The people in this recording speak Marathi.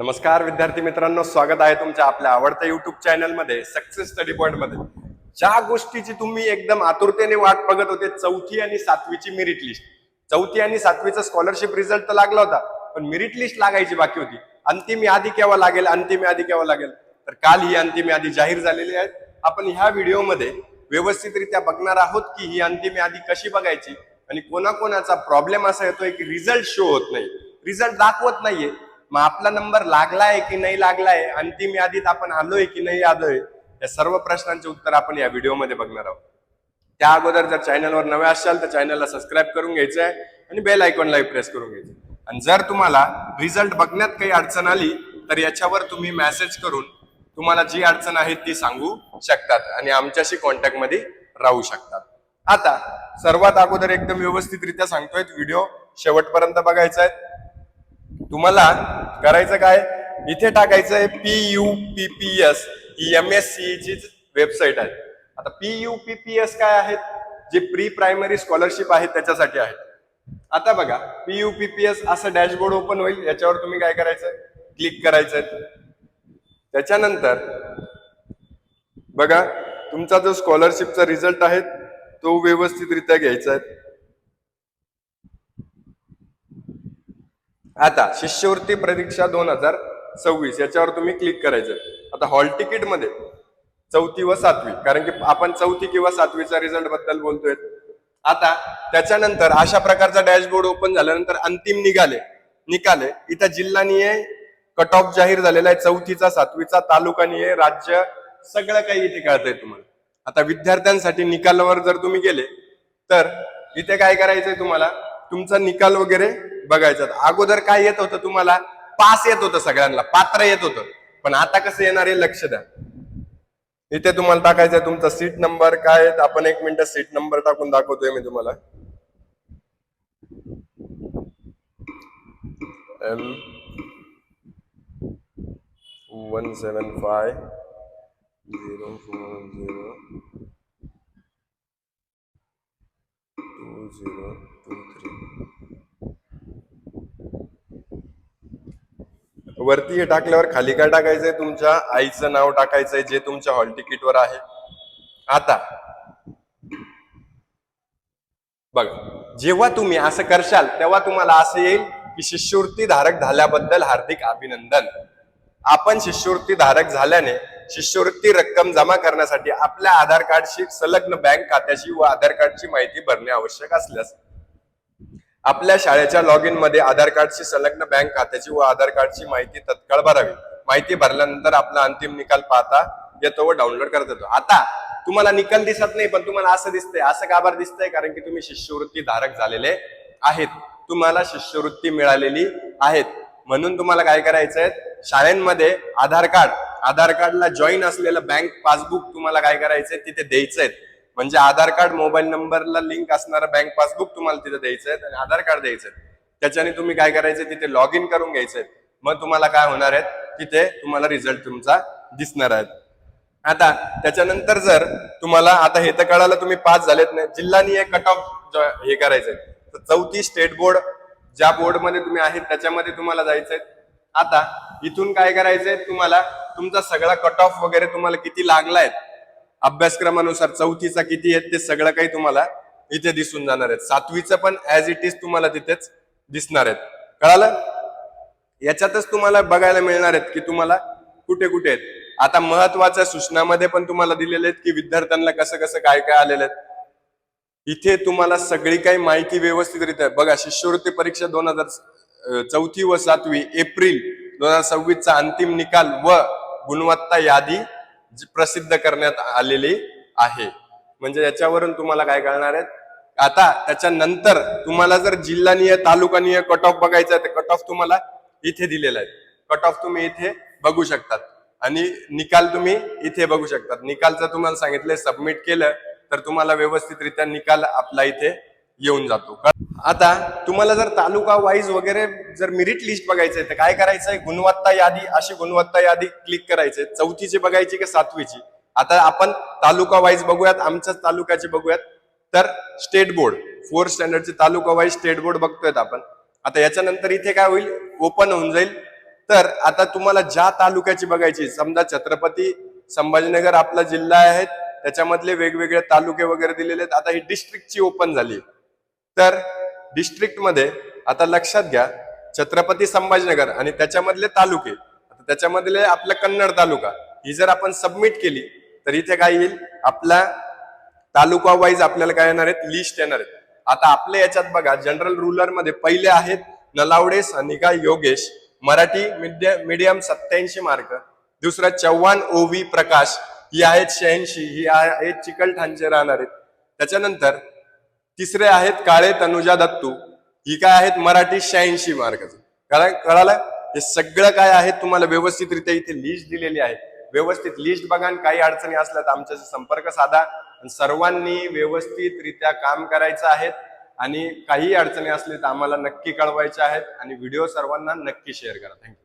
नमस्कार विद्यार्थी मित्रांनो, स्वागत आहे तुमच्या आपल्या आवडत्या युट्यूब चॅनल मध्ये सक्सेस स्टडी पॉइंट मध्ये. ज्या गोष्टीची तुम्ही एकदम आतुरतेने वाट बघत होते, चौथी आणि सातवीची मेरिट लिस्ट. चौथी आणि सातवीचा स्कॉलरशिप रिझल्ट तर लागला होता, पण मेरिट लिस्ट लागायची बाकी होती. अंतिम यादी केव्हा लागेल, अंतिम यादी केव्हा लागेल, तर काल ही अंतिम यादी जाहीर झालेली आहे. आपण ह्या व्हिडिओमध्ये व्यवस्थितरित्या बघणार आहोत की ही अंतिम यादी कशी बघायची आणि कोणाकोणाचा प्रॉब्लेम असा येतोय की रिझल्ट शो होत नाही, रिझल्ट दाखवत नाहीये. मग आपला नंबर लागलाय की नाही लागलाय, अंतिम यादीत आपण आलोय की नाही आलोय, या सर्व प्रश्नांचे उत्तर आपण या व्हिडिओमध्ये बघणार आहोत. त्या अगोदर जर चॅनलवर नवे असाल तर चॅनलला सबस्क्राईब करून घ्यायचं आहे आणि बेल आयकॉनला प्रेस करून घ्यायचं. आणि जर तुम्हाला रिझल्ट बघण्यात काही अडचण आली तर याच्यावर तुम्ही मेसेज करून तुम्हाला जी अडचण आहे ती सांगू शकतात आणि आमच्याशी कॉन्टॅक्ट मध्ये राहू शकतात. आता सर्वात अगोदर एकदम व्यवस्थितरित्या सांगतोय, व्हिडिओ शेवटपर्यंत बघायचा आहे. तुम्हाला करायचं काय, इथे टाकायचंय PUPPS, ही MSc ची वेबसाईट आहे. आता PUPPS काय आहेत, जे प्री प्रायमरी स्कॉलरशिप आहे त्याच्यासाठी आहे. आता बघा, PUPPS असं डॅशबोर्ड ओपन होईल. याच्यावर तुम्ही काय करायचं, क्लिक करायचंय. त्याच्यानंतर बघा, तुमचा जो स्कॉलरशिपचा रिझल्ट आहे तो व्यवस्थितरित्या घ्यायचा आहे. आता शिष्यवृत्ती परीक्षा 2026 याच्यावर तुम्ही क्लिक करायचं. आता हॉल तिकीट मध्ये चौथी व सातवी, कारण की आपण चौथी किंवा सातवीचा रिझल्ट बद्दल बोलतोय. आता त्याच्यानंतर अशा प्रकारचा डॅशबोर्ड ओपन झाल्यानंतर अंतिम निकाल इथं जिल्हानिहाय कट ऑफ जाहीर झालेला आहे. चौथीचा, सातवीचा, तालुकानिहाय, राज्य, सगळं काही इथे कळतंय तुम्हाला. आता विद्यार्थ्यांसाठी निकालावर जर तुम्ही गेले तर इथे काय करायचंय, तुम्हाला तुमचा निकाल वगैरे बघायचा. अगोदर काय येत होतं, तुम्हाला पास येत होतं, सगळ्यांना पात्र येत होतं. पण आता कसं येणार आहे, लक्ष द्या. इथे तुम्हाला टाकायचंय तुमचा सीट नंबर काय. आपण 1 मिनिट सीट नंबर टाकून दाखवतोय मी तुम्हाला. वरती हे टाकल्यावर खाली काय टाकायचंय, तुमच्या आईचं नाव टाकायचंय जे तुमच्या हॉल तिकीटवर आहे. आता बघा, जेव्हा तुम्ही असं करशाल तेव्हा तुम्हाला असं येईल की शिष्यवृत्ती धारक झाल्याबद्दल हार्दिक अभिनंदन. आपण शिष्यवृत्ती धारक झाल्याने शिष्यवृत्ती रक्कम जमा करण्यासाठी आपल्या आधार कार्डशी संलग्न बँक खात्याची व आधार कार्डची माहिती भरणे आवश्यक असल्यास आपल्या शाळेच्या लॉग इन मध्ये आधार कार्डशी संलग्न बँक खात्याची व आधार कार्डची माहिती तत्काळ भरावी. माहिती भरल्यानंतर आपला अंतिम निकाल पाहता येतो व डाउनलोड करता येतो. आता तुम्हाला निकाल दिसत नाही, पण तुम्हाला असं दिसतंय. असं का बरं दिसतंय, कारण की तुम्ही शिष्यवृत्ती धारक झालेले आहेत, तुम्हाला शिष्यवृत्ती मिळालेली आहेत. म्हणून तुम्हाला काय करायचंय, शाळेमध्ये आधार कार्डला जॉईन असलेलं बँक पासबुक तुम्हाला काय करायचंय, तिथे द्यायचंय. म्हणजे आधार कार्ड मोबाईल नंबरला लिंक असणारं बँक पासबुक तुम्हाला तिथे द्यायचंय आणि आधार कार्ड द्यायचंय. त्याच्याने तुम्ही काय करायचंय, तिथे लॉग इन करून घ्यायचंय. मग तुम्हाला काय होणार आहे, तिथे तुम्हाला रिझल्ट तुमचा दिसणार आहे. आता त्याच्यानंतर जर तुम्हाला, आता हे तर कळालं तुम्ही पास झालेत नाही, जिल्हानिहाय कट ऑफ हे करायचंय. तर चौथी स्टेट बोर्ड, ज्या बोर्ड मध्ये तुम्ही आहेत त्याच्यामध्ये तुम्हाला जायचंय. आता इथून काय करायचंय, तुम्हाला तुमचा सगळा कट ऑफ वगैरे तुम्हाला किती लागलाय, अभ्यासक्रमानुसार चौथीचा किती आहेत ते सगळं काही तुम्हाला इथे दिसून जाणार आहेत. सातवीचं पण ऍज इट इज तुम्हाला तिथेच दिसणार आहेत. कळालं? याच्यातच तुम्हाला बघायला मिळणार आहेत की तुम्हाला कुठे कुठे आहेत. आता महत्वाच्या सूचनामध्ये पण तुम्हाला दिलेले आहेत की विद्यार्थ्यांना कसं कसं काय काय आलेलं आहेत. इथे तुम्हाला सगळी काही माहिती व्यवस्थितरित्या बघा. शिष्यवृत्ती परीक्षा 2000 चौथी व सातवी एप्रिल 2026 चा अंतिम निकाल व गुणवत्ता यादी प्रसिद्ध करण्यात आलेली आहे. म्हणजे याच्यावरून तुम्हाला काय कळणार आहे. आता त्याच्यानंतर तुम्हाला जर जिल्हानिहाय, तालुकानिहाय कट ऑफ बघायचा आहे तर कट ऑफ तुम्हाला इथे दिलेला आहे. कट ऑफ तुम्ही इथे बघू शकतात आणि निकाल तुम्ही इथे बघू शकतात. निकालचं तुम्हाला सांगितलंय, सबमिट केलं तर तुम्हाला व्यवस्थितरित्या निकाल आपला इथे येऊन जातो. आता तुम्हाला जर तालुका वाईज वगैरे जर मेरिट लिस्ट बघायचंय तर काय करायचंय, गुणवत्ता यादी, अशी गुणवत्ता यादी क्लिक करायचंय. चौथीची बघायची की सातवीची. आता आपण तालुका वाईज बघूयात, आमच्याच तालुक्याची बघूयात. तर स्टेट बोर्ड 4th स्टँडर्डचे तालुका वाईज स्टेट बोर्ड बघतोय आपण. आता याच्यानंतर इथे काय होईल, ओपन होऊन जाईल. तर आता तुम्हाला ज्या तालुक्याची बघायची, समजा छत्रपती संभाजीनगर आपला जिल्हा आहे, त्याच्यामधले वेगवेगळे तालुके वगैरे दिलेले आहेत. आता ही डिस्ट्रिक्टची ओपन झाली, तर डिस्ट्रिक्ट मध्ये आता लक्षात घ्या, छत्रपती संभाजीनगर आणि त्याच्यामधले तालुके, त्याच्यामधले आपला कन्नड तालुका, ही जर आपण सबमिट केली तर इथे काय येईल, आपला तालुका वाईज आपल्याला काय येणार आहेत, लिस्ट येणार आहेत. आता आपल्या याच्यात बघा, जनरल रुलर मध्ये पहिले आहेत नलावडे सनिका योगेश, मराठी मीडियम 87 मार्क. दुसरा चव्हाण ओवी प्रकाश, ही आहेत 86, ही आहेत चिकलठाणचे राहणार आहेत. त्याच्यानंतर तिसरे आहेत काळे तनुजा दत्तू, ही काय आहेत मराठी 86 मार्काचं. कारण कळालं, हे सगळं काय आहे तुम्हाला व्यवस्थितरित्या इथे लिस्ट दिलेली आहे. व्यवस्थित लिस्ट बघा, आणि काही अडचणी असल्या तर आमच्याशी संपर्क साधा. सर्वांनी व्यवस्थितरित्या काम करायचं आहे, आणि काही अडचणी असल्या तर आम्हाला नक्की कळवायच्या आहेत, आणि व्हिडिओ सर्वांना नक्की शेअर करा. थँक्यू.